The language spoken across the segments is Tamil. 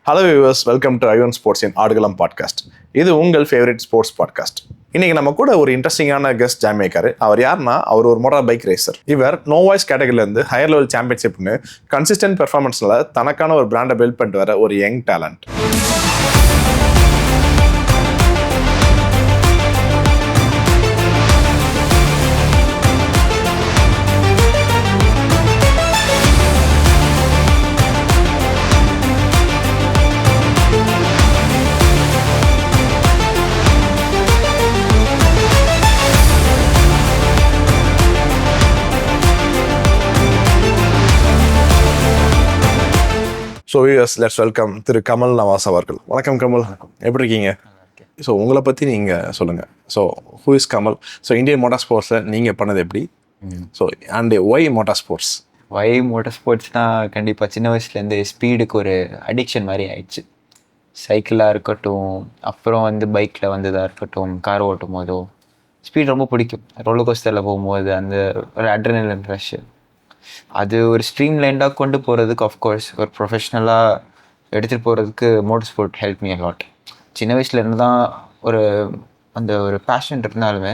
Hello viewers, welcome to Ivan sports in Aadukalam podcast. இது உங்கள் ஃபேவரட் ஸ்போர்ட்ஸ் பாட்காஸ்ட். இன்னைக்கு நம்ம கூட ஒரு இன்ட்ரெஸ்டிங்கான கெஸ்ட் ஜாயின் பண்ணியிருக்காரு. அவர் யாருன்னா, அவர் ஒரு மோட்டார் பைக் ரேசர். இவர் நோ வாய்ஸ் கேட்டகரியிலேருந்து ஹையர் லெவல் சாம்பியன்ஷிப்னு கன்சிஸ்டன்ட் பெர்ஃபார்மன்ஸில் தனக்கான ஒரு பிராண்டை பில்ட் பண்ணிட்டு வர ஒரு young talent. So viewers, let's welcome திரு கமல் நவாஸ் அவர்கள். வணக்கம் கமல், எப்படி இருக்கீங்க? ஸோ உங்களை பற்றி நீங்கள் சொல்லுங்கள். So who is Kamal? So Indian motor ஸ்போர்ட்ஸில் நீங்கள் பண்ணது எப்படி? So and why motor sports? Why motor ஸ்போர்ட்ஸ்னால் கண்டிப்பாக சின்ன வயசுலேருந்து ஸ்பீடுக்கு ஒரு அடிக்ஷன் மாதிரி ஆயிடுச்சு. சைக்கிளாக இருக்கட்டும், அப்புறம் பைக்கில் வந்ததாக இருக்கட்டும், கார் ஓட்டும் போதோ ஸ்பீட் ரொம்ப பிடிக்கும். ரோலர் கோஸ்டரில் போகும்போது அந்த ஒரு அட்ரினலின் ரஷ், அது ஒரு ஸ்ட்ரீம் லைண்டாக கொண்டு போகிறதுக்கு ஆஃப்கோர்ஸ் ஒரு ப்ரொஃபஷ்னலாக எடுத்துகிட்டு போகிறதுக்கு motor sport help me allot. சின்ன வயசுலேருந்து தான் ஒரு பேஷன் இருந்தாலுமே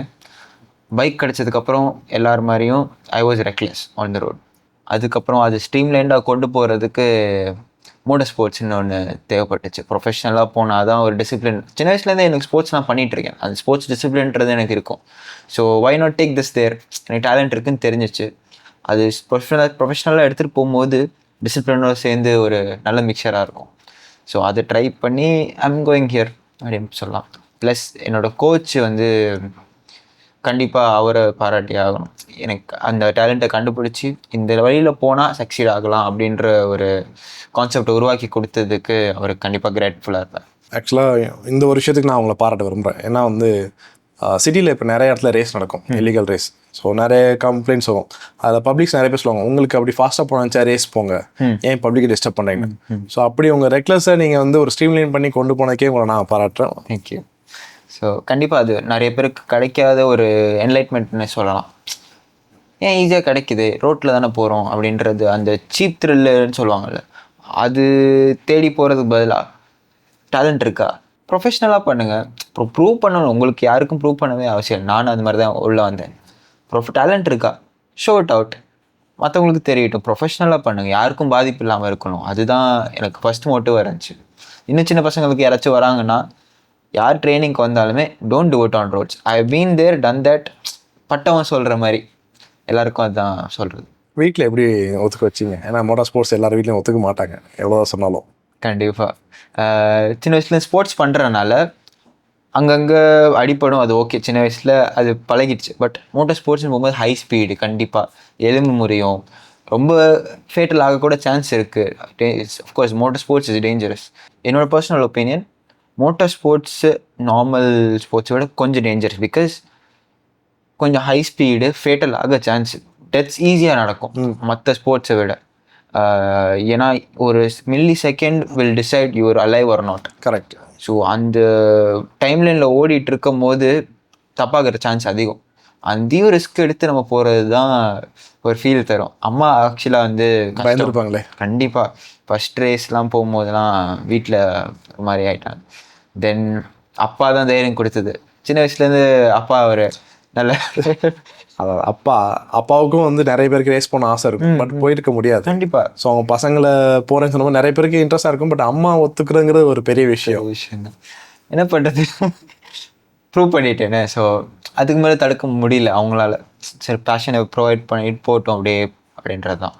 பைக் கிடச்சதுக்கப்புறம் எல்லார் மாதிரியும் I was reckless on the road. அதுக்கப்புறம் அது ஸ்ட்ரீம் லைண்டாக கொண்டு போகிறதுக்கு மோட்டர் ஸ்போர்ட்ஸ்னு ஒன்று தேவைப்பட்டுச்சு. ப்ரொஃபஷ்னலாக போனால் தான் ஒரு டிசிப்ளின். சின்ன வயசுலேருந்தே எனக்கு ஸ்போர்ட்ஸ் நான் பண்ணிகிட்ருக்கேன். அந்த ஸ்போர்ட்ஸ் டிசிப்ளின்றது எனக்கு இருக்கும். So why not take this there? எனக்கு டேலண்ட் இருக்குதுன்னு தெரிஞ்சிச்சு. அது ப்ரொஃபஷ்னலாக எடுத்துகிட்டு போகும்போது டிசிப்ளினோட சேர்ந்து ஒரு நல்ல மிக்சராக இருக்கும். ஸோ அதை ட்ரை பண்ணி ஐம் கோயிங் ஹியர் அப்படின்னு சொல்லலாம். ப்ளஸ் என்னோடய கோச் கண்டிப்பாக அவரை பாராட்டி ஆகணும். எனக்கு அந்த டேலண்ட்டை கண்டுபிடிச்சி இந்த வழியில் போனால் சக்சீட் ஆகலாம் அப்படின்ற ஒரு கான்செப்டை உருவாக்கி கொடுத்ததுக்கு அவருக்கு கண்டிப்பாக கிரேட்ஃபுல்லாக இருப்பேன். ஆக்சுவலாக இந்த ஒரு விஷயத்துக்கு நான் அவங்கள பாராட்ட விரும்புகிறேன். ஏன்னா சிட்டியில் இப்போ நிறைய இடத்துல ரேஸ் நடக்கும், இல்லீகல் ரேஸ். ஸோ நிறைய கம்ப்ளைண்ட்ஸ் வரும். அதில் பப்ளிக்ஸ் நிறைய பேர் சொல்லுவாங்க, உங்களுக்கு அப்படி ஃபாஸ்ட்டாக போனாச்சா ரேஸ் போங்க, ஏன் பப்ளிக்கை டிஸ்டர்ப் பண்ணுறீங்க. ஸோ அப்படி உங்கள் ரெக்லஸை நீங்கள் ஒரு ஸ்ட்ரீம்லைன் பண்ணி கொண்டு போனக்கே உங்களை நான் பாராட்டுறேன். தேங்க்யூ. ஸோ கண்டிப்பாக அது நிறைய பேருக்கு கிடைக்காத ஒரு என்லைட்மெண்ட்னு சொல்லலாம். ஏன் ஈஸியாக கிடைக்குது, ரோட்டில் தானே போகிறோம் அப்படின்றது அந்த சீப் த்ரில்லுன்னு சொல்லுவாங்கள்ல, அது தேடி போகிறதுக்கு பதிலாக டேலண்ட் இருக்கா, ப்ரொஃபஷ்னலாக பண்ணுங்கள். அப்புறம் ப்ரூவ் பண்ணணும். உங்களுக்கு யாருக்கும் ப்ரூவ் பண்ணவே அவசியம். நானும் அந்த மாதிரி தான் உள்ளே வந்தேன். டேலண்ட் இருக்கா, ஷோ இட் அவுட், மற்றவங்களுக்கு தெரியட்டும். ப்ரொஃபஷ்னலாக பண்ணுங்கள், யாருக்கும் பாதிப்பு இல்லாமல் இருக்கணும். அதுதான் எனக்கு ஃபஸ்ட் மோட்டிவ் இருந்துச்சு. இன்னும் சின்ன பசங்களுக்கு யாராச்சும் வராங்கன்னா, யார் ட்ரைனிங்க்கு வந்தாலுமே don't do it on roads. I been there, done that. பட்டவன் சொல்கிற மாதிரி எல்லாருக்கும் அதுதான் சொல்கிறது. வீட்டில் எப்படி ஒத்துக்க வச்சிங்க? ஏன்னா மோட்டார் ஸ்போர்ட்ஸ் எல்லார் வீட்லையும் ஒத்துக்க மாட்டாங்க, எவ்வளோதான் சொன்னாலும். கண்டிப்பாக சின்ன வயசுல ஸ்போர்ட்ஸ் பண்ணுறதுனால அங்கங்கே அடிப்படும், அது ஓகே. சின்ன வயசில் அது பழகிடுச்சு. பட் மோட்டார் ஸ்போர்ட்ஸ்னு போகும்போது ஹை ஸ்பீடு, கண்டிப்பாக எலும்பு முறியும், ரொம்ப ஃபேட்டல் ஆகக்கூட சான்ஸ் இருக்குது. Of course motor sports is dangerous. என்னோடய personal opinion, motor sports normal ஸ்போர்ட்ஸை விட கொஞ்சம் டேஞ்சரஸ். பிகாஸ் கொஞ்சம் ஹை ஸ்பீடு, ஃபேட்டல் ஆக சான்ஸ், டெத்ஸ் ஈஸியாக நடக்கும் மற்ற ஸ்போர்ட்ஸை விட. ஏன்னா ஒரு millisecond will decide your alive or not. Correct. So அந்த டைம்லைனில் ஓடிட்டு இருக்கும் போது தப்பாகிற சான்ஸ் அதிகம். அதையும் ரிஸ்க் எடுத்து நம்ம போகிறது தான் ஒரு ஃபீல் தரும். அம்மா ஆக்சுவலாக பயந்துருப்பாங்களே. கண்டிப்பாக ஃபஸ்ட் ரேஸ்லாம் போகும்போதெல்லாம் வீட்டில் ஒரு மாதிரி ஆகிட்டாங்க. தென் அப்பா தான் தைரியம் கொடுத்தது. சின்ன வயசுலேருந்து அப்பா ஒரு நல்ல அதாவது அப்பாவுக்கும் நிறைய பேருக்கு ரேஸ் போன ஆசை இருக்கும், பட் போயிருக்க முடியாது. கண்டிப்பாக. ஸோ அவங்க பசங்களை போகிறேன்னு சொன்னபோது நிறைய பேருக்கு இன்ட்ரெஸ்டாக இருக்கும். பட் அம்மா ஒத்துக்கிறதுங்கிறது ஒரு பெரிய விஷயம் தான். என்ன பண்ணுறது, ப்ரூவ் பண்ணிட்டேனே. ஸோ அதுக்கு மேலே தடுக்க முடியல அவங்களால. சரி, பேஷனை ப்ரொவைட் பண்ணிட்டு போட்டோம் அப்படியே அப்படின்றது தான்.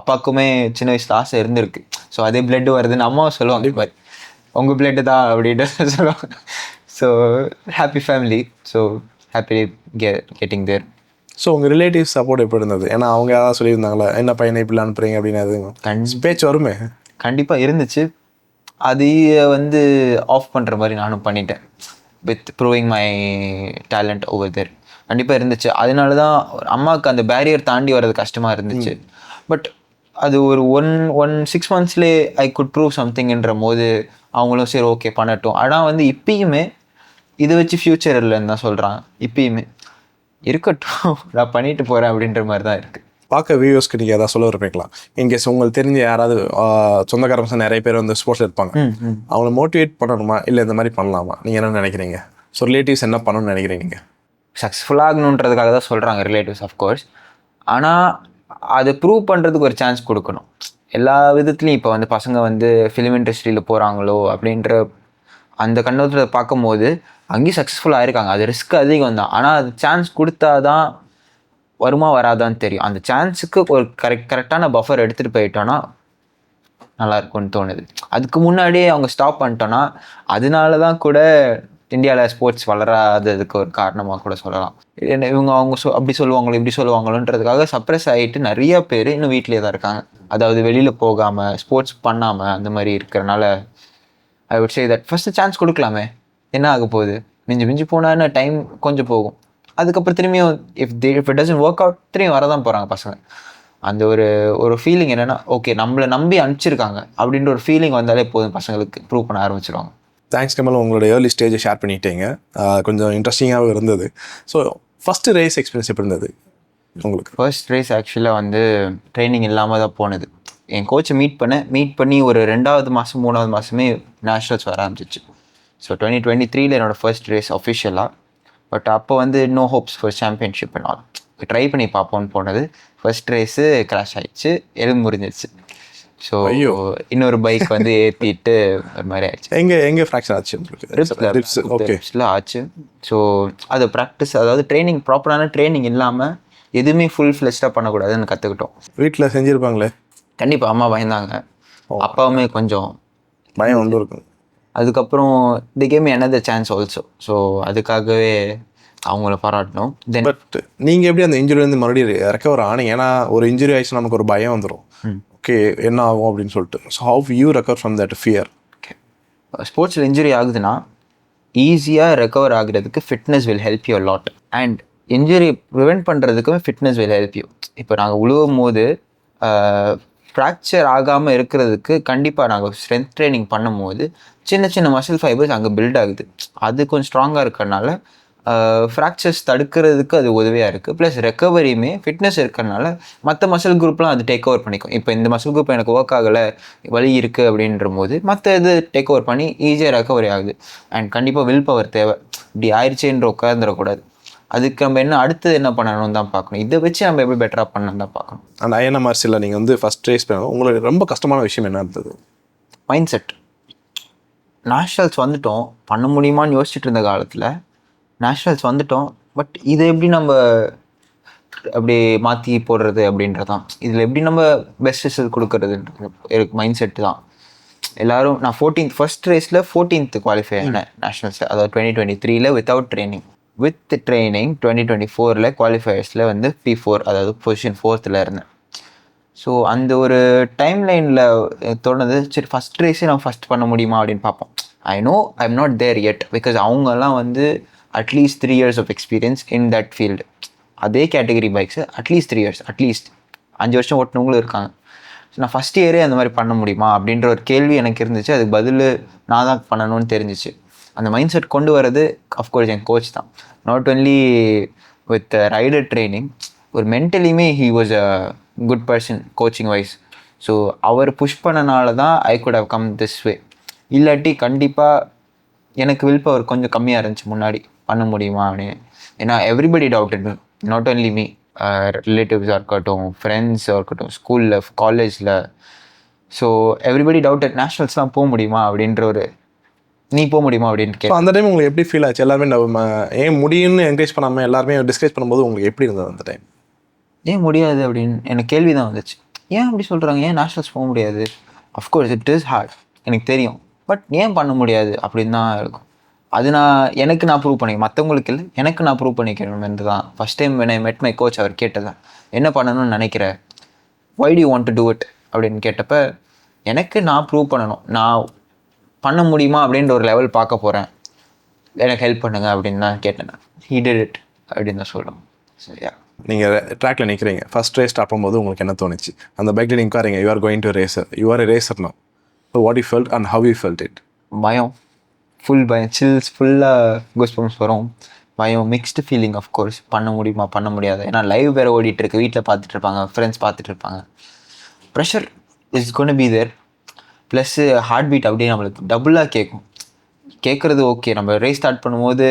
அப்பாவுக்குமே சின்ன வயசில் ஆசை இருந்திருக்கு. ஸோ அதே பிளட்டு வருதுன்னு அம்மாவை சொல்லுவாங்க, இது மாதிரி உங்கள் பிளட்டு தான் அப்படின்ட்டு சொல்லுவாங்க. So happy family. So happy getting there. So உங்கள் ரிலேட்டிவ்ஸ் சப்போர்ட் எப்படி இருந்தது? ஏன்னா அவங்க ஏதாவது சொல்லியிருந்தாங்களா, என்ன பையனை இப்படி அனுப்புறீங்க அப்படின்னு? பேச்சு வருமே. கண்டிப்பாக இருந்துச்சு. அது ஆஃப் பண்ணுற மாதிரி நானும் பண்ணிட்டேன், with proving my talent over there. கண்டிப்பாக இருந்துச்சு. அதனால தான் அம்மாவுக்கு அந்த பேரியர் தாண்டி வர்றது கஷ்டமாக இருந்துச்சு. பட் அது ஒரு 6 monthsலேயே ஐ குட் ப்ரூவ் சம்திங்ன்ற போது அவங்களும் சரி ஓகே பண்ணட்டும். ஆனால் இப்பயுமே இதை வச்சு ஃப்யூச்சர் இல்லைன்னு தான் சொல்கிறாங்க. இப்பயுமே இருக்கட்டும், நான் பண்ணிட்டு போகிறேன் அப்படின்ற மாதிரி தான் இருக்குது. பார்க்க வியூவர்ஸ்க்கு நீங்கள் எதாவது சொல்ல விரும்புங்களா? இன்கேஸ் உங்களுக்கு தெரிஞ்ச யாராவது சொந்தக்காரங்க நிறைய பேர் வந்து ஸ்போர்ட்ஸில் இருப்பாங்க, அவங்கள மோட்டிவேட் பண்ணணுமா இல்லை இந்த மாதிரி பண்ணலாமா? நீங்கள் என்ன நினைக்கிறீங்க? ஸோ ரிலேட்டிவ்ஸ் என்ன பண்ணணும்னு நினைக்கிறீங்க? சக்ஸஸ்ஃபுல்லாகணுன்றதுக்காக தான் சொல்கிறாங்க ரிலேட்டிவ்ஸ் ஆஃப்கோர்ஸ். ஆனால் அதை ப்ரூவ் பண்ணுறதுக்கு ஒரு சான்ஸ் கொடுக்கணும். எல்லா விதத்துலையும் இப்போ வந்து பசங்க வந்து ஃபிலிம் இண்டஸ்ட்ரியில் போகிறாங்களோ அப்படின்ற அந்த கண்ணோட்டத்தில் பார்க்கும்போது அங்கேயும் சக்ஸஸ்ஃபுல்லாக ஆயிருக்காங்க. அது ரிஸ்க் அதிகம் தான். ஆனால் அது சான்ஸ் கொடுத்தா தான் வருமா வராதான்னு தெரியும். அந்த சான்ஸுக்கு ஒரு கரெக்டான பஃபர் எடுத்துகிட்டு போயிட்டோன்னா நல்லா இருக்கும்னு தோணுது. அதுக்கு முன்னாடியே அவங்க ஸ்டாப் பண்ணிட்டோன்னா அதனால தான் கூட இந்தியாவில் ஸ்போர்ட்ஸ் வளராததுக்கு ஒரு காரணமாக கூட சொல்லலாம். இவங்க அவங்க அப்படி சொல்லுவாங்களோ இப்படி சொல்லுவாங்களோன்றதுக்காக சப்ரெஸ் ஆகிட்டு நிறைய பேர் இன்னும் வீட்டிலே தான் இருக்காங்க. அதாவது வெளியில் போகாமல் ஸ்போர்ட்ஸ் பண்ணாமல் அந்த மாதிரி இருக்கிறனால I would say that first chance கொடுக்கலாமே. என்ன ஆக போகுது? மிஞ்சி போனான்னு டைம் கொஞ்சம் போகும். அதுக்கப்புறம் திரும்பியும் if it doesn't work out திரும்பி வரதான் போகிறாங்க பசங்க. அந்த ஒரு ஃபீலிங் என்னென்னா ஓகே நம்மளை நம்பி அனுப்பிச்சிருக்காங்க அப்படின்ற ஒரு ஃபீலிங் வந்தாலே போதும், பசங்களுக்கு ப்ரூவ் பண்ண ஆரம்பிச்சிருவாங்க. தேங்க்ஸ் கமல், உங்களோட ஏர்லி ஸ்டேஜை ஷேர் பண்ணிட்டீங்க. கொஞ்சம் இன்ட்ரெஸ்டிங்காகவும் இருந்தது. ஸோ ஃபஸ்ட்டு ரேஸ் எக்ஸ்பீரியன்ஸ் எப்படி இருந்தது உங்களுக்கு? ஃபர்ஸ்ட் ரேஸ் ஆக்சுவலாக வந்து ட்ரைனிங் இல்லாமல் தான் போனது. என் கோச்சை மீட் பண்ணி ஒரு 2வது மாதம் 3வது மாதமே நேஷ்னல்ஸ் வர ஆரம்பிச்சிச்சு. ஸோ 2023 என்னோடய ஃபர்ஸ்ட் ரேஸ் அஃபிஷியலாக. பட் அப்போ வந்து நோ ஹோப்ஸ் ஃபார் சாம்பியன்ஷிப் எல்லாம் ட்ரை பண்ணி பார்ப்போம்னு போனது. ஃபர்ஸ்ட் ரேஸு கிராஷ் ஆகிடுச்சு, எலும்பு முறிஞ்சிருச்சு. ஸோ இன்னொரு பைக் வந்து ஏற்றிட்டு ஒரு மாதிரி ஆயிடுச்சு. எங்கே ஃப்ராக்சர் ஆச்சு? ரிப்ஸில் ஆச்சு. ஸோ அது ப்ராக்டிஸ், அதாவது ட்ரைனிங், ப்ராப்பரான ட்ரைனிங் இல்லாமல் எதுவுமே ஃபுல் ஃப்ளெஷ்டாக பண்ணக்கூடாதுன்னு கற்றுக்கிட்டோம். வீட்டில் செஞ்சுருப்பாங்களே? கண்டிப்பாக அம்மா பயந்தாங்க, அப்பாவுமே கொஞ்சம் பயம் வந்து இருக்கும். அதுக்கப்புறம் the game another chance also. So அதுக்காகவே அவங்கள பாராட்டணும். தென் பட் நீங்கள் எப்படி அந்த இன்ஜுரிலேருந்து மறுபடியும் ரெக்கவர் ஆனீங்க? ஏன்னா ஒரு இன்ஜுரி ஆயிடுச்சுன்னா நமக்கு ஒரு பயம் வந்துடும், ஓகே என்ன ஆகும் அப்படின்னு சொல்லிட்டு. So how you recover from that fear? Okay, ஸ்போர்ட்ஸில் இன்ஜுரி ஆகுதுன்னா ஈஸியாக ரெக்கவர் ஆகுறதுக்கு fitness will help you lot. And injury prevent பண்ணுறதுக்கும் ஃபிட்னஸ் வில் ஹெல்ப் யூ. இப்போ நாங்கள் உழுவும் போது ஃப்ராக்சர் ஆகாமல் இருக்கிறதுக்கு கண்டிப்பாக நாங்கள் ஸ்ட்ரென்த் ட்ரைனிங் பண்ணும்போது சின்ன மசில் ஃபைபர்ஸ் அங்கே பில்ட் ஆகுது. அது கொஞ்சம் ஸ்ட்ராங்காக இருக்கிறனால ஃப்ராக்சர்ஸ் தடுக்கிறதுக்கு அது உதவியாக இருக்குது. ப்ளஸ் ரெக்கவரியுமே ஃபிட்னஸ் இருக்கிறனால மற்ற மசில் குரூப்லாம் அது டேக் ஓவர் பண்ணிக்கும். இப்போ இந்த மசில் குரூப் எனக்கு ஒர்க் ஆகலை, வலி இருக்குது அப்படின்ற போது மற்ற இது டேக் ஓவர் பண்ணி ஈஸியாக ரெக்கவரி ஆகுது. அண்ட் கண்டிப்பாக வில் பவர் தேவை. இப்படி ஆயிடுச்சேன்ற உட்காந்துடக்கூடாது. அதுக்கு நம்ம அடுத்தது என்ன பண்ணணும்னு தான் பார்க்கணும். இதை வச்சு நம்ம எப்படி பெட்டராக பண்ணணும் தான் பார்க்கணும். அந்த INMRCல நீங்கள் வந்து ஃபஸ்ட் ரேஸ் பண்ணணும், உங்களுக்கு ரொம்ப கஷ்டமான விஷயம் என்ன இருந்தது? Mind set. நேஷ்னல்ஸ் வந்துட்டோம், பண்ண முடியுமான்னு யோசிச்சுட்டு இருந்த காலத்தில் நேஷ்னல்ஸ் வந்துட்டோம், பட் இதை எப்படி நம்ம அப்படி மாற்றி போடுறது அப்படின்றதான், இதில் எப்படி நம்ம பெஸ்ட் ரிசல்ட் கொடுக்கறதுன்றது எனக்கு மைண்ட் செட்டு தான். எல்லோரும் நான் 14th ஃபர்ஸ்ட் ரேஸில் 14th குவாலிஃபை ஆனேன் நேஷ்னல்ஸில், அதாவது 2023 வித்தவுட் ட்ரைனிங். வித் ட்ரைனிங் 2024 குவாலிஃபயர்ஸில் வந்து P4, அதாவது பொசிஷன் 4th இருந்தேன். ஸோ அந்த ஒரு டைம் லைனில் தோணுது, சரி ஃபஸ்ட் ரேஸே நம்ம ஃபஸ்ட் பண்ண முடியுமா அப்படின்னு பார்ப்போம். I know I am not there yet, because அவங்கெல்லாம் வந்து at least 3 years of experience in that field. அதே category bikes at least 3 years, at least 5 வருஷம் ஓட்டினவங்களும் இருக்காங்க. ஸோ நான் ஃபஸ்ட் இயரே அந்த மாதிரி பண்ண முடியுமா அப்படின்ற ஒரு கேள்வி எனக்கு இருந்துச்சு. அதுக்கு பதில் நான் தான் பண்ணணும்னு தெரிஞ்சிச்சு. அந்த மைண்ட் செட் கொண்டு வரது அஃப்கோர்ஸ் என் கோச் தான். Not only with rider training, ஒரு மென்டலியுமே he was a good person coaching wise. So அவர் புஷ் பண்ணனால தான் I could have come this way. இல்லாட்டி கண்டிப்பாக எனக்கு வில் பவர் கொஞ்சம் கம்மியாக இருந்துச்சு முன்னாடி, பண்ண முடியுமா அப்படின்னு. ஏன்னா everybody doubted, not only me, ரிலேட்டிவ்ஸாக இருக்கட்டும், ஃப்ரெண்ட்ஸாக இருக்கட்டும், ஸ்கூலில் காலேஜில். ஸோ எவ்ரிபடி டவுட்டட் நேஷ்னல்ஸ்லாம் போக முடியுமா அப்படின்ற ஒரு, நீ போக முடியுமா அப்படின்னு கேட்க. அந்த டைம் உங்களுக்கு எப்படி ஃபீல் ஆச்சு? எல்லாருமே நம்ம ஏன் முடியும்னு என்கரேஜ் பண்ணாமல் எல்லாருமே டிஸ்கரேஜ் பண்ணும்போது உங்களுக்கு எப்படி இருந்தது அந்த டைம்? ஏன் முடியாது அப்படின்னு எனக்கு கேள்வி தான் வந்துச்சு. ஏன் அப்படி சொல்கிறாங்க, ஏன் நேஷ்னல்ஸ் போக முடியாது? அஃப்கோர்ஸ் இட் இஸ் ஹார்ட், எனக்கு தெரியும், பட் ஏன் பண்ண முடியாது அப்படின்னு தான் இருக்கும். அது நான் ப்ரூவ் பண்ணிக்க, மற்றவங்களுக்கு இல்லை, எனக்கு நான் ப்ரூவ் பண்ணிக்கணும்னு தான் first time when I met my coach அவர் கேட்டதான், என்ன பண்ணணும்னு நினைக்கிறேன், why do you want to do it அப்படின்னு கேட்டப்ப, எனக்கு நான் ப்ரூவ் பண்ணணும், நான் பண்ண முடியுமா அப்படின்ற ஒரு லெவல் பார்க்க போகிறேன், எனக்கு ஹெல்ப் பண்ணுங்க அப்படின்னு தான் கேட்டேன். he did it அப்படின்னு தான் சொல்லணும். சரியா, நீங்கள் ட்ராக்ல நிற்கிறீங்க, ஃபஸ்ட் ரேஸ் ஸ்டார்ட் பண்ணும்போது உங்களுக்கு என்ன தோணுச்சு? அந்த பைக்கில் நீங்கள் உட்காரீங்க, you are going to racer, you are a racer now. So what you felt and how you felt it? பயம், ஃபுல் பயம், சில்ஸ், ஃபுல்லாக கூஸ்பம்ஸ் வரும். பயம், மிக்ஸ்டு ஃபீலிங். அஃப்கோர்ஸ் பண்ண முடியுமா பண்ண முடியாது, ஏன்னா லைவ் வேறு ஓடிட்டுருக்கு, வீட்டில் பார்த்துட்டு இருப்பாங்க, ஃப்ரெண்ட்ஸ் பார்த்துட்டு இருப்பாங்க. Pressure is gonna be there. Plus heart beat அப்படியே நம்மளுக்கு டபுளாக கேட்குறது. ஓகே, நம்ம ரேஸ் ஸ்டார்ட் பண்ணும்போது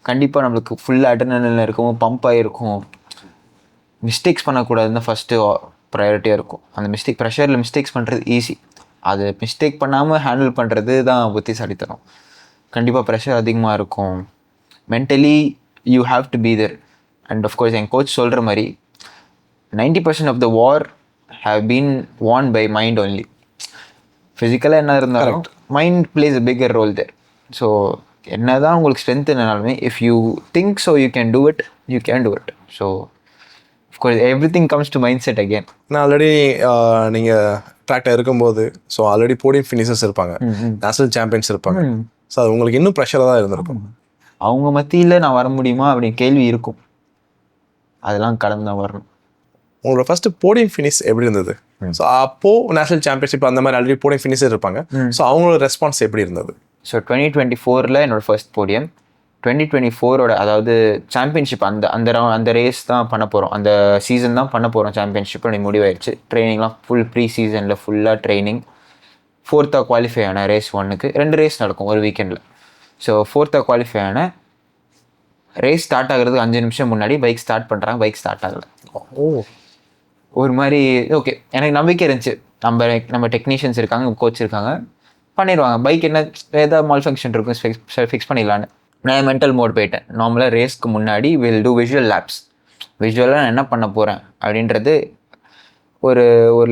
கண்டிப்பாக நம்மளுக்கு ஃபுல் அட்ரினலின் இருக்கும், பம்ப் ஆகிருக்கும். மிஸ்டேக்ஸ் பண்ணக்கூடாதுன்னு ஃபஸ்ட்டு ப்ரையாரிட்டியாக இருக்கும். அந்த ப்ரெஷரில் மிஸ்டேக்ஸ் பண்ணுறது ஈஸி, அது மிஸ்டேக் பண்ணாமல் ஹேண்டில் பண்ணுறது தான் புத்திசாலித்தனம். கண்டிப்பாக ப்ரெஷர் அதிகமாக இருக்கும். Mentally you have to be there. And of course என் கோச் சொல்கிற மாதிரி 90% of the war have been won by mind only. ஃபிசிக்கலாக என்ன இருந்தாலும் mind plays a bigger role there. So என்ன தான் உங்களுக்கு ஸ்ட்ரென்த் என்னனாலுமே, if you think so you can do it, you can do it. So of course everything comes to mind set again. நான் ஆல்ரெடி நீங்கள் ட்ராக்டர் இருக்கும்போது ஸோ ஆல்ரெடி போடியம் ஃபினிஷர்ஸ் இருப்பாங்க, நேஷனல் சாம்பியன்ஸ் இருப்பாங்க. ஸோ அது உங்களுக்கு இன்னும் ப்ரெஷராக தான் இருந்திருக்கும். அவங்க மத்தியில் நான் வர முடியுமா அப்படின்னு கேள்வி இருக்கும், அதெல்லாம் கடந்து தான் வரணும். உங்களோட ஃபர்ஸ்ட் போடியம் ஃபினிஷ் எப்படி இருந்தது? ஸோ அப்போது நேஷனல் சாம்பியன்ஷிப் அந்த மாதிரி ஆல்ரெடி போடியம் ஃபினிஷர் இருப்பாங்க. ஸோ அவங்களோட ரெஸ்பான்ஸ் எப்படி இருந்தது? ஸோ 2024 என்னோட ஃபர்ஸ்ட் போடியம். 2024 அதாவது சாம்பியன்ஷிப் அந்த ரேஸ் தான் பண்ண போகிறோம், அந்த சீசன் தான் பண்ண போகிறோம். சாம்பியன்ஷிப் அப்படி முடிவாயிடுச்சு. ட்ரைனிங்லாம் ஃபுல் ப்ரீ சீசனில் ஃபுல்லாக ட்ரைனிங். 4th குவாலிஃபை ஆன ரேஸ் 1க்கு 2 ரேஸ் நடக்கும் ஒரு வீக்கெண்டில். ஸோ 4th குவாலிஃபை ஆன ரேஸ் ஸ்டார்ட் ஆகிறதுக்கு 5 நிமிஷம் முன்னாடி பைக் ஸ்டார்ட் பண்ணுறாங்க, பைக் ஸ்டார்ட் ஆகலை. ஒரு மாதிரி ஓகே, எனக்கு நம்பிக்கை இருந்துச்சு, நம்ம டெக்னீஷியன்ஸ் இருக்காங்க, கோச் இருக்காங்க, பண்ணிடுவாங்க. பைக் என்ன ஏதாவது மால் ஃபங்க்ஷன் இருக்கும், ஃபிக்ஸ் பண்ணிடலான்னு நான் மென்டல் மோட் போயிட்டேன். நார்மலாக ரேஸ்க்கு முன்னாடி வில் டூ விஷுவல் லேப்ஸ். விஷுவலாக நான் என்ன பண்ண போகிறேன் அப்படின்றது ஒரு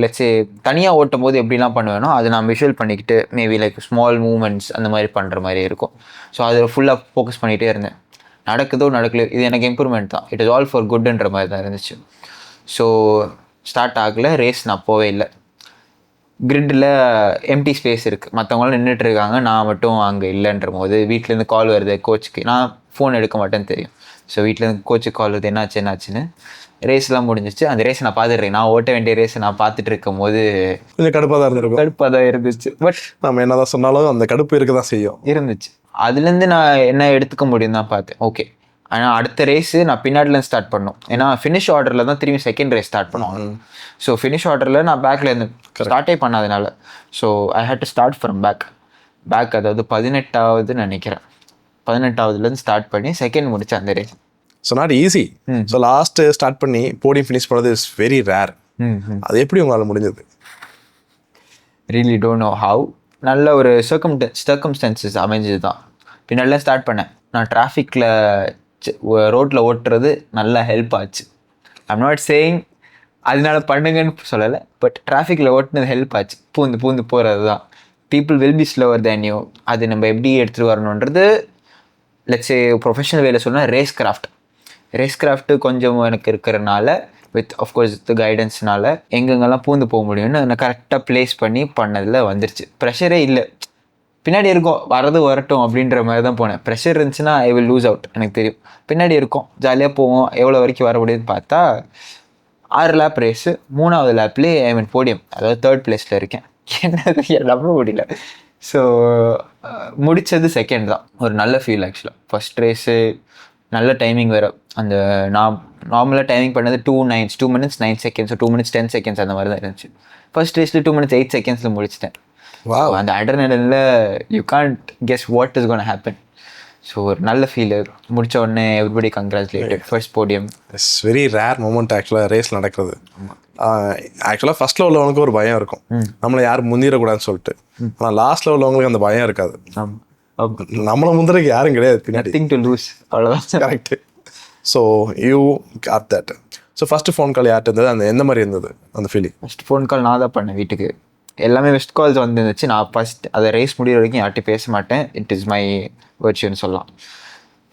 லட்சே தனியாக ஓட்டும் போது எப்படிலாம் பண்ணுவேனோ அது நான் விஷுவல் பண்ணிக்கிட்டு மேபி லைக் ஸ்மால் மூமெண்ட்ஸ் அந்த மாதிரி பண்ணுற மாதிரி இருக்கும். ஸோ அதில் ஃபுல்லாக ஃபோக்கஸ் பண்ணிகிட்டே இருந்தேன். நடக்குதோ நடக்கலையோ இது எனக்கு இம்ப்ரூவ்மெண்ட் தான், இட் இஸ் ஆல் ஃபார் குட்ன்ற மாதிரி தான் இருந்துச்சு. ஸோ ஸ்டார்ட் ஆகலை, ரேஸ் நான் போவே இல்லை. கிரிட்டில் எம்டி ஸ்பேஸ் இருக்குது, மற்றவங்களாம் நின்றுட்டு இருக்காங்க, நான் மட்டும் அங்கே இல்லைன்ற போது வீட்டிலேருந்து கால் வருது கோச்சுக்கு. நான் ஃபோன் எடுக்க மாட்டேன்னு தெரியும். ஸோ வீட்டிலேருந்து கோச்சுக்கு கால் வருது, என்னாச்சுன்னு. ரேஸ்லாம் முடிஞ்சிச்சு. அந்த ரேஸை நான் பார்த்துட்றேன், நான் ஓட்ட வேண்டிய ரேஸை நான் பார்த்துட்டு இருக்கும் போது கொஞ்சம் கடுப்பாக தான் இருந்துச்சு. பட் நம்ம என்ன தான் சொன்னாலும் அந்த கடுப்பு இருக்க தான் செய்யும் இருந்துச்சு. அதுலேருந்து நான் என்ன எடுத்துக்க முடியும் தான் பார்த்தேன். ஓகே, ஆனால் அடுத்த ரேஸு நான் பின்னாடிலேருந்து ஸ்டார்ட் பண்ணோம், ஏன்னா ஃபினிஷ் ஆர்டரில் தான் திரும்பி செகண்ட் ரேஸ் ஸ்டார்ட் பண்ணுவாங்க. ஸோ ஃபினிஷ் ஆர்டரில் நான் பேக்லேருந்து ஸ்டார்ட்டே பண்ணாதனால so I had to start from back. அதாவது 18வது நினைக்கிறேன், 18வதுலேருந்து ஸ்டார்ட் பண்ணி செகண்ட் முடித்தேன் அந்த race. So not easy. So last start பண்ணி போடியம் ஃபினிஷ் பண்ணது இஸ் வெரி ரேர். அது எப்படி உங்களால் முடிஞ்சது? Really don't know how. நல்ல ஒரு சர்க்கம்ஸ்டான்சஸ் அமைஞ்சது தான். பின்னாடிலாம் ஸ்டார்ட் பண்ணேன். நான் டிராஃபிக்கில் ரோட்டில் ஓட்டுறது நல்லா ஹெல்ப் ஆச்சு. ஐம் நாட் சேயிங் அதனால பண்ணுங்கன்னு சொல்லலை, பட் டிராஃபிக்கில் ஓட்டுனது ஹெல்ப் ஆச்சு. பூந்து போகிறது தான். People will be slower than you. அது நம்ம எப்படி எடுத்துகிட்டு வரணுன்றது லெட்ஸ் ப்ரொஃபஷனல் வேலை சொன்னால் ரேஸ் கிராஃப்ட்டு கொஞ்சம் எனக்கு இருக்கிறனால வித் ஆஃப்கோர்ஸ் வித் கைடன்ஸ்னால எங்கெங்கெல்லாம் பூந்து போக முடியும்னு நான் கரெக்டாக ப்ளேஸ் பண்ணி பண்ணதில் வந்துருச்சு. ப்ரெஷரே இல்லை, பின்னாடி இருக்கும் வரட்டும் அப்படின்ற மாதிரி தான் போனேன். ப்ரெஷர் இருந்துச்சுன்னா ஐ வில் லூஸ் அவுட், எனக்கு தெரியும். பின்னாடி இருக்கும், ஜாலியாக போவோம், எவ்வளோ வரைக்கும் வர முடியுதுன்னு பார்த்தா 6 லேப் ரேஸு, 3வது லேப்லேயே ஐ மீன் போடியம், அதாவது 3rd பிளேஸில் இருக்கேன். என்னது நம்ப முடியல. ஸோ முடித்தது செகண்ட் தான். ஒரு நல்ல ஃபீல் ஆக்சுவலாக. ஃபஸ்ட் ரேஸு நல்ல டைமிங் வேறு. அந்த நான் நார்மலாக டைமிங் பண்ணது 2 minutes 9 seconds, 2 minutes 10 seconds அந்த மாதிரி தான் இருந்துச்சு. ஃபர்ஸ்ட் ரேஸில் 2 minutes 8 seconds முடிச்சிட்டேன். அந்த அட்ரினலின்ல you can't guess what is gonna happen. So ஒரு நல்ல ஃபீல். முடித்த உடனே everybody congratulated, first podium. It's very rare moment ஆக்சுவலாக ரேஸ் நடக்கிறது. ஆக்சுவலாக ஃபர்ஸ்ட்டில் உள்ளவனுக்கு ஒரு பயம் இருக்கும், நம்மளை யாரும் முந்திரக்கூடாதுன்னு சொல்லிட்டு. ஆனால் லாஸ்ட்டில் உள்ளவங்களுக்கு அந்த பயம் இருக்காது. நம்மளை முந்திரக்கு யாரும் கிடையாது பின்னாடி. நத்திங் டு லூஸ், அவ்வளோதான். Correct. So you got that. So first phone call யார்கிட்ட இருந்தது, அந்த எந்த மாதிரி இருந்தது அந்த ஃபீலிங்? ஃபஸ்ட் ஃபோன் கால் நான் தான் பண்ணேன் வீட்டுக்கு. எல்லாமே வெஸ்ட் கால்ஸ் வந்துருந்துச்சு. நான் ஃபஸ்ட் அதை ரேஸ் முடிகிற வரைக்கும் யார்கிட்டையும் பேச மாட்டேன். இட் இஸ் மை வர்ச்சுன்னு சொல்லலாம்.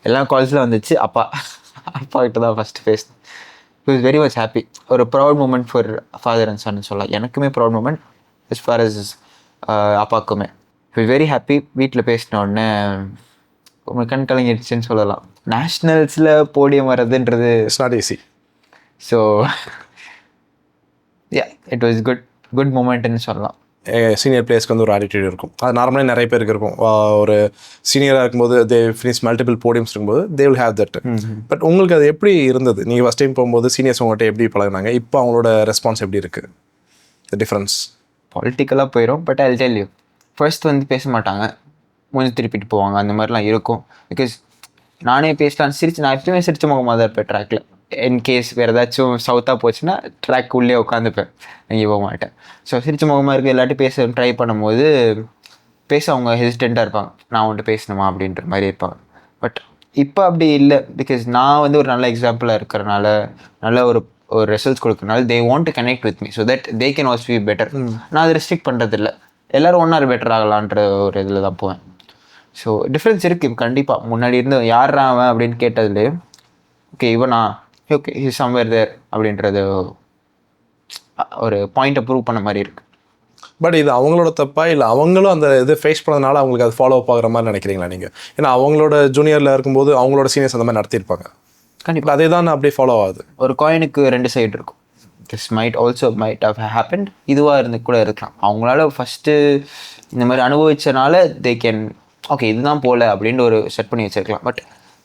எல்லா கால்ஸில் வந்துச்சு. அப்பா கிட்ட தான் ஃபஸ்ட்டு பேசினேன். It was very much happy. ஒரு proud moment for father and சன்னு சொல்லலாம். எனக்குமே proud moment as far as அப்பாவுக்குமே. It very happy. வீட்டில் பேசின உடனே உங்களுக்கு கண் கலங்கிடுச்சுன்னு சொல்லலாம். நேஷ்னல்ஸில் போடியம் வர்றதுன்றது it's not easy. So yeah, it was good மூமெண்ட்னு சொல்லலாம். சீனியர் பிளேயர்ஸ்க்கு வந்து ஒரு ஆட்டிடியூட் இருக்கும். அது நார்மலாக நிறைய பேருக்கு இருக்கும். ஒரு சீனியராக இருக்கும்போது தே ஃபினிஷ் மல்டிபிள் போடியம்ஸ் இருக்கும்போது they will have that. But உங்களுக்கு அது எப்படி இருந்தது? நீங்கள் ஃபஸ்ட் டைம் போகும்போது சீனியர்ஸ் உங்கள்கிட்ட எப்படி பழகுனாங்க? இப்போ அவங்களோட ரெஸ்பான்ஸ் எப்படி இருக்குது? த டிஃப்ரென்ஸ் பொலிட்டிக்கலாக போயிடும். But I tell you, first வந்து பேச மாட்டாங்க, மூஞ்சி திருப்பிட்டு போவாங்க, அந்த மாதிரிலாம் இருக்கும். பிகாஸ் நானே பேசலான்னு நான் எப்பயுமே சிரிச்ச முகமாக தான் இருப்பேன் ட்ராக்கில். இன்கேஸ் வேறு ஏதாச்சும் சவுத்தாக போச்சுன்னா ட்ராக் உள்ளே உட்காந்துப்பேன், எங்கேயும் போக மாட்டேன். ஸோ சிரிச்ச முகமாக இருக்குது எல்லாட்டையும் பேச ட்ரை பண்ணும்போது பேச அவங்க ஹெசிடெண்ட்டாக இருப்பாங்க, நான் உன்ட்டு பேசணுமா அப்படின்ற மாதிரி இருப்பாங்க. பட் இப்போ அப்படி இல்லை. பிகாஸ் நான் வந்து ஒரு நல்ல எக்ஸாம்பிளாக இருக்கிறனால, நல்ல ஒரு ரிசல்ட்ஸ் கொடுக்கறனால they want to connect with me so that they can also be better. நான் அதை ரெஸ்ட்ரிக்ட் பண்ணுறதில்ல, எல்லோரும் ஒன்றா பெட்டர் ஆகலான்ற ஒரு இதில் தான் போவேன். ஸோ டிஃப்ரென்ஸ் இருக்குது கண்டிப்பாக. முன்னாடி இருந்து யாரா அவன் அப்படின்னு கேட்டதுலே ஓகே இவனா ஓகே ஹி சம்வேர் தேர் அப்படின்றது ஒரு பாயிண்ட்டை ப்ரூவ் பண்ண மாதிரி இருக்குது. பட் இது அவங்களோட தப்பா இல்லை அவங்களும் அந்த இது ஃபேஸ் பண்ணதுனால அவங்களுக்கு அது ஃபாலோ அப் ஆகிற மாதிரி நினைக்கிறீங்களா நீங்கள்? ஏன்னா அவங்களோட ஜூனியரில் இருக்கும்போது அவங்களோட சீனியர்ஸ் அந்த மாதிரி நடத்தியிருப்பாங்க. கண்டிப்பாக அதே தான் அப்படியே ஃபாலோ ஆகுது. ஒரு காயினுக்கு 2 சைடு இருக்கும். This might also might have happened. இதுவாக இருந்து கூட இருக்கலாம். அவங்களால ஃபஸ்ட்டு இந்த மாதிரி அனுபவிச்சனால தே கேன் ஓகே இதுதான் போல அப்படின்னு ஒரு செட் பண்ணி வச்சிருக்கலாம். பட்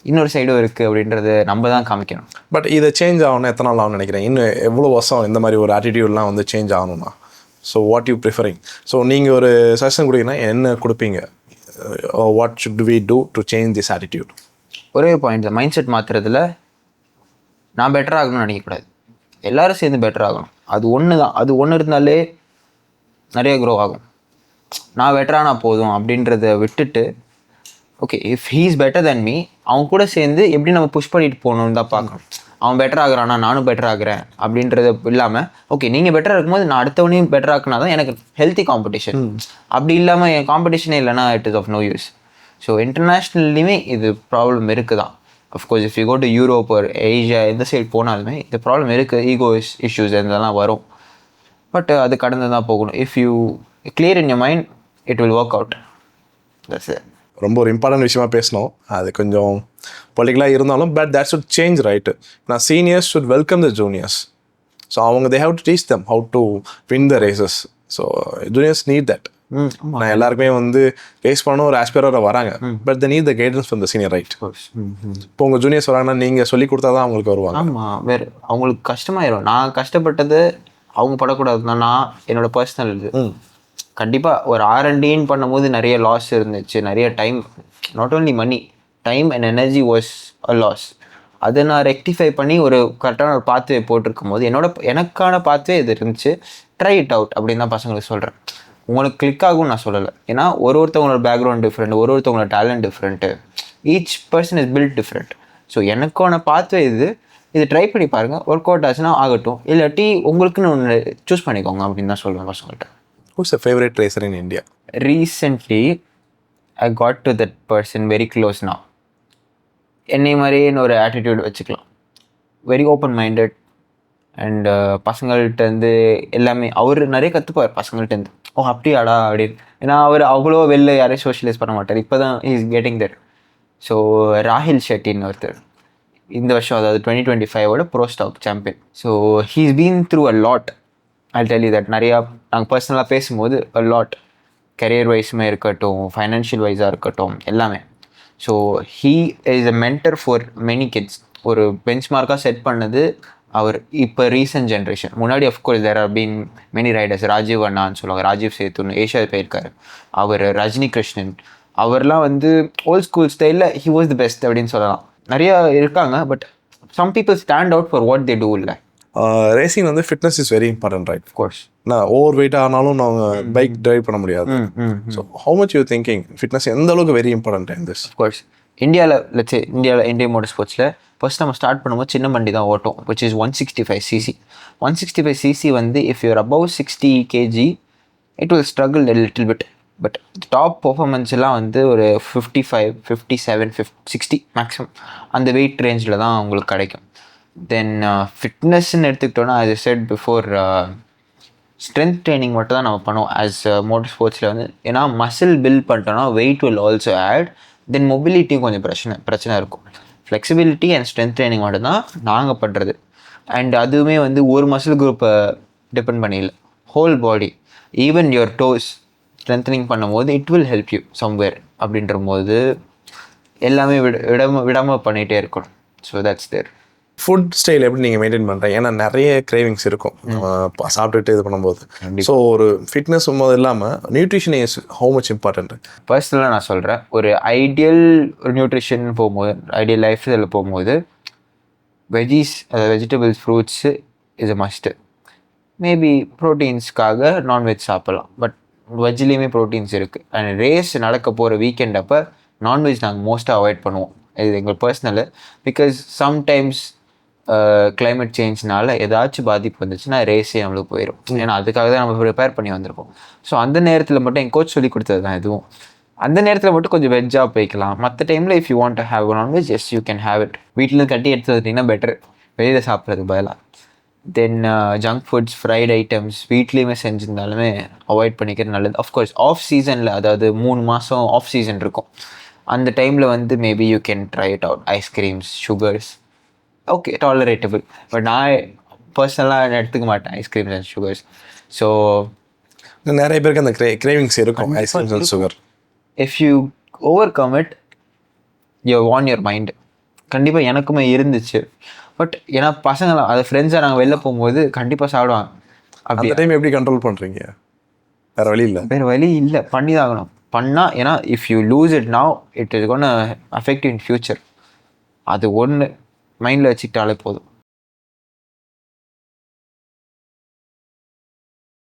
இன்னொரு சைடும் இருக்குது அப்படின்றது நம்ம தான் காமிக்கணும். பட் இதை சேஞ்ச் ஆகணும் எத்தனை நாள் ஆகும்னு நினைக்கிறேன்? இன்னும் எவ்வளோ வருஷம் இந்த மாதிரி ஒரு ஆட்டிடியூட்லாம் வந்து சேஞ்ச் ஆகணும்னா? So what you preferring? So நீங்கள் ஒரு சஜஷன் கொடுத்தீங்கன்னா என்ன கொடுப்பீங்க? What should we do to change this attitude? ஒரே பாயிண்ட் தான், மைண்ட் செட் மாற்றுறதுல நான் பெட்டர் ஆகணும்னு நினைக்கக்கூடாது, எல்லோரும் சேர்ந்து பெட்டர் ஆகணும். அது ஒன்று தான். அது ஒன்று இருந்தாலே நிறைய க்ரோ ஆகும். நான் பெட்டரானா போதும் அப்படின்றத விட்டுட்டு okay if he is better than me, அவன் கூட சேர்ந்து எப்படி நம்ம புஷ் பண்ணிட்டு போகணுன்னு தான் பார்க்கணும். அவன் பெட்டர் ஆகுறானா நானும் பெட்டர் ஆகுறேன் அப்படின்றது இல்லாமல் ஓகே நீங்கள் பெட்டராக இருக்கும்போது நான் அடுத்தவனையும் பெட்டர் ஆக்குனா தான் எனக்கு ஹெல்த்தி காம்படிஷன். அப்படி இல்லாமல் என் காம்படிஷனே இல்லைனா it is of no use. So இன்டர்நேஷ்னல்லையுமே இது ப்ராப்ளம் இருக்குது தான். Of course if you go to Europe ஒரு ஏஷியா எந்த சைடு போனாலுமே இந்த ப்ராப்ளம் இருக்குது. ஈகோ இஷ்யூஸ் இதெல்லாம் வரும். பட் அது கடந்து தான் போகணும். If you clear in your mind it will work out. That's it. ரொம்ப ஒரு இம்பார்ட்டன்ட் விஷயமா பேசணும். அது கொஞ்சம் பொலிட்டிக்கலாக இருந்தாலும் but that should change right. நான் seniors should welcome the juniors. So அவங்க they have to teach them how to win the races. So juniors need that. நான் எல்லாருக்குமே வந்து ரேஸ் பண்ணணும் ஒரு ஆஸ்பியராக வராங்க. But the need the guidance from the senior right. இப்போ உங்கள் ஜூனியர்ஸ் வராங்கன்னா நீங்கள் சொல்லி கொடுத்தா தான் அவங்களுக்கு வருவாங்க. ஆமாம், வேறு அவங்களுக்கு கஷ்டமாயிரும். நான் கஷ்டப்பட்டது அவங்க படக்கூடாதுன்னா நான் என்னோட பர்சனல் இது கண்டிப்பாக ஒரு R&Dன்னு பண்ணும்போது நிறைய லாஸ் இருந்துச்சு. நிறைய time, not only money, time and energy was a loss. அதை நான் ரெக்டிஃபை பண்ணி ஒரு கரெக்டான ஒரு பாத்வே போட்டிருக்கும் போது எனக்கான பாத்வே இது இருந்துச்சு. ட்ரை இட் அவுட் அப்படின்னு தான் பசங்களுக்கு சொல்கிறேன். உங்களுக்கு கிளிக் ஆகும்னு நான் சொல்லலை. ஏன்னா ஒருத்தவங்களோட பேக்ரவுண்ட் டிஃப்ரெண்ட், ஒருத்தவங்களோட talent different, each person is built different. So எனக்கான பாத்வே இது ட்ரை பண்ணி பாருங்கள். ஒர்க் அவுட் ஆச்சுன்னா ஆகட்டும், இல்லாட்டி உங்களுக்குன்னு ஒன்று சூஸ் பண்ணிக்கோங்க அப்படின்னு தான் சொல்லுவேன் பசங்கள்கிட்ட. Who's your favorite racer in India? Recently, I got to that person very close now. என்னை மாதிரியே ஒரு ஆட்டிடியூட் வச்சுக்கலாம். வெரி ஓப்பன் மைண்டட் அண்ட் பசங்கள்கிட்டருந்து எல்லாமே அவர் நிறைய கற்றுப்பார் பசங்கள்கிட்டருந்து. ஓ அப்படியாடா அப்படின்னு. ஏன்னா அவர் அவ்வளோ வெளில யாரையும் சோஷியலைஸ் பண்ண மாட்டார். இப்போ தான் is getting there. So Rahil ஷெட்டின்னு ஒருத்தர் இந்த வருஷம், அதாவது 2025 pro stock champion. So he's been through a lot. I'll tell you that. நிறையா நாங்கள் பர்சனலாக பேசும்போது a lot, கரியர் வைஸுமே இருக்கட்டும், ஃபைனான்ஷியல் வைஸாக இருக்கட்டும், எல்லாமே. So he is a mentor for many kids. ஒரு பெஞ்ச் மார்க்காக செட் பண்ணது அவர். இப்போ ரீசன்ட் ஜென்ரேஷன் முன்னாடி of course there are been many riders. Rajiv அண்ணான்னு சொல்லுவாங்க, ராஜீவ் சேத்துன்னு ஏஷியா போயிருக்காரு அவர். ரஜினி கிருஷ்ணன் அவர்லாம் வந்து ஓல்ட் ஸ்கூல் ஸ்டைலில் ஹி வாஸ் தி பெஸ்ட் அப்படின்னு சொல்லலாம். நிறையா இருக்காங்க. But some people stand out for what they do. இல்லை ரேசிங் வந்து fitness is very important right? Course. நான் ஓவர் வெயிட் ஆனாலும் நாங்கள் பைக் டிரைவ் பண்ண முடியாது. So how much you thinking fitness எந்த அளவுக்கு very important in this? Course India motor ஸ்போர்ட்ஸில் ஃபர்ஸ்ட் நம்ம ஸ்டார்ட் பண்ணும்போது சின்ன வண்டி தான் ஓட்டும், which is 165cc. 165cc வந்து if your above 60 kg it will struggle a little bit. But top பர்ஃபார்மன்ஸ்லாம் வந்து ஒரு 55, 57, 60 மேக்ஸிமம் அந்த வெயிட் ரேஞ்சில் தான் உங்களுக்கு கிடைக்கும். தென் ஃபிட்னஸ்ன்னு எடுத்துக்கிட்டோன்னா as I said before, strength training மட்டும் தான் நம்ம பண்ணுவோம் ஆஸ் மோட்டர் ஸ்போர்ட்ஸில் வந்து. ஏன்னா மசில் பில்ட் பண்ணிட்டோன்னா weight will also add. Then மொபிலிட்டியும் கொஞ்சம் பிரச்சனை இருக்கும். ஃப்ளெக்சிபிலிட்டி அண்ட் ஸ்ட்ரென்த் ட்ரைனிங் மட்டும் தான் நாங்கள் பண்ணுறது. அண்ட் அதுவுமே வந்து ஒரு மசில் குரூப்பை டிபெண்ட் பண்ணிடல, whole body. Even your toes strengthening பண்ணும்போது it will help you somewhere அப்படின்ற போது எல்லாமே விடாமல் பண்ணிகிட்டே இருக்கணும். So that's there. Food style எப்படி நீங்கள் மெயின்டைன் பண்ணுறீங்க? ஏன்னா நிறைய கிரேவிங்ஸ் இருக்கும் சாப்பிட்டுட்டு இது பண்ணும்போது. ஸோ ஒரு ஃபிட்னஸ் போது இல்லாமல் nutrition is how much important? பர்சனலாக நான் சொல்கிறேன், ஒரு ஐடியல் ஒரு நியூட்ரிஷன் போகும்போது, ஐடியல் லைஃப் ஸ்டைலில் போகும்போது வெஜிஸ், அதாவது vegetables, fruits is a must. Maybe ப்ரோட்டீன்ஸ்க்காக நான்வெஜ் சாப்பிட்லாம், பட் வெஜ்லேயுமே ப்ரோட்டீன்ஸ் இருக்குது. அண்ட் ரேஸ் நடக்க போகிற வீக்கெண்ட் அப்போ நான்வெஜ் நாங்கள் மோஸ்ட்டாக அவாய்ட் பண்ணுவோம். இது எங்கள் பர்சனலு. பிகாஸ் சம்டைம்ஸ் கிளைமேட் சேஞ்ச்னால ஏதாச்சும் பாதிப்பு வந்துச்சுன்னா ரேஸே நம்மளுக்கு போயிடும். ஏன்னா அதுக்காக தான் நம்ம ப்ரிப்பேர் பண்ணி வந்திருப்போம். ஸோ அந்த நேரத்தில் மட்டும் என் கோச் சொல்லி கொடுத்தது தான் இதுவும். அந்த நேரத்தில் மட்டும் கொஞ்சம் வெஜ்ஜாக போய்க்கலாம். மற்ற டைமில் if you want to have nonveg, yes you can have it. வீட்டில் கட்டி எடுத்து வந்துட்டிங்கன்னா பெட்டர், வெளியில் சாப்பிட்றதுக்கு பதிலாக. Then junk foods, fried items வீட்லேயுமே செஞ்சுருந்தாலுமே அவாய்ட் பண்ணிக்கிறது நல்லது. அஃப்கோர்ஸ் ஆஃப் சீசனில், அதாவது 3 மாதம் ஆஃப் சீசன் இருக்கும், அந்த டைமில் வந்து maybe you can try it out. Ice creams, sugars, okay tolerable. But நான் பர்சனலாக எடுத்துக்க மாட்டேன் ஐஸ்கிரீம்ஸ் அண்ட் சுகர்ஸ். ஸோ நிறைய பேருக்கு அந்த கிரேவிங்ஸ் இருக்கும், ice creams and sugar. If you over come it, you van your mind. கண்டிப்பாக எனக்குமே இருந்துச்சு. பட் ஏன்னா பசங்களாம், அது ஃப்ரெண்ட்ஸாக நாங்கள் வெளில போகும்போது கண்டிப்பாக சாப்பிடுவாங்க. அப்படி அந்த டைம் எப்படி கண்ட்ரோல் பண்ணுறீங்க? வேறு வழி இல்லை, வேறு வழி இல்லை, பண்ணி தான் ஆகணும். பண்ணால், ஏன்னா if you lose it now, it is gonna affect in future. அது ஒன்று மைண்டில் வச்சுக்கிட்டாலே போதும்.